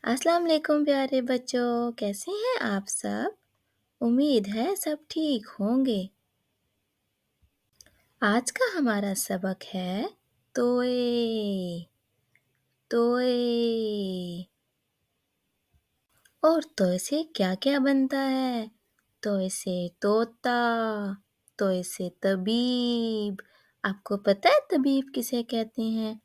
अस्सलाम वालेकुम प्यारे बच्चों, कैसे हैं आप सब? उम्मीद है सब ठीक होंगे। आज का हमारा सबक है तोए। तोए। और तोए से क्या क्या बनता है? तोए से तोता, तोए से तबीब। आपको पता है तबीब किसे कहते हैं?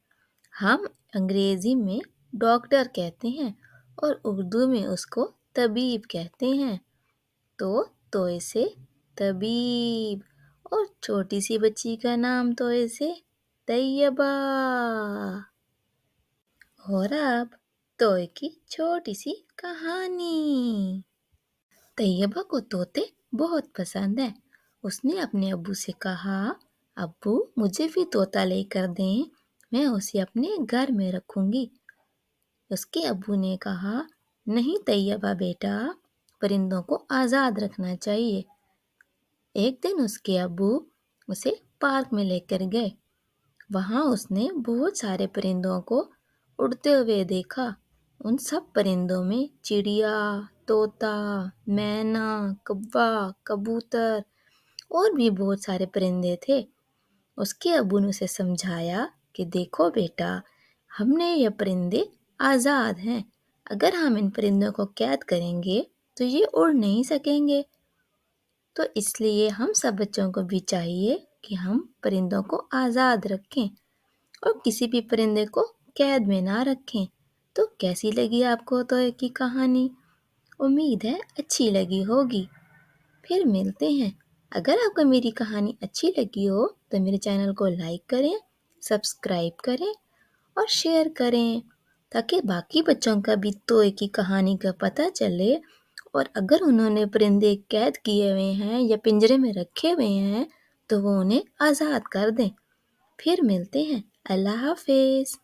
हम अंग्रेजी में डॉक्टर कहते हैं और उर्दू में उसको तबीब कहते हैं। तो तोए से तबीब। और छोटी सी बच्ची का नाम तोए से तैयबा। और अब तोए की छोटी सी कहानी। तैयबा को तोते बहुत पसंद है। उसने अपने अब्बू से कहा, अब्बू मुझे भी तोता लेकर दें, मैं उसे अपने घर में रखूंगी। उसके अब्बू ने कहा, नहीं तैयबा बेटा, परिंदों को आज़ाद रखना चाहिए। एक दिन उसके अब्बू उसे पार्क में लेकर गए। वहाँ उसने बहुत सारे परिंदों को उड़ते हुए देखा। उन सब परिंदों में चिड़िया, तोता, मैना, कौवा, कबूतर और भी बहुत सारे परिंदे थे। उसके अब्बू ने उसे समझाया कि देखो बेटा, हमने ये परिंदे आज़ाद हैं। अगर हम इन परिंदों को कैद करेंगे तो ये उड़ नहीं सकेंगे। तो इसलिए हम सब बच्चों को भी चाहिए कि हम परिंदों को आज़ाद रखें और किसी भी परिंदे को कैद में ना रखें। तो कैसी लगी आपको तोय की कहानी? उम्मीद है अच्छी लगी होगी। फिर मिलते हैं। अगर आपको मेरी कहानी अच्छी लगी हो तो मेरे चैनल को लाइक करें, सब्सक्राइब करें और शेयर करें ताकि बाकी बच्चों का भी तोय की कहानी का पता चले। और अगर उन्होंने परिंदे कैद किए हुए हैं या पिंजरे में रखे हुए हैं तो वो उन्हें आज़ाद कर दें। फिर मिलते हैं। अल्लाह हाफिज़।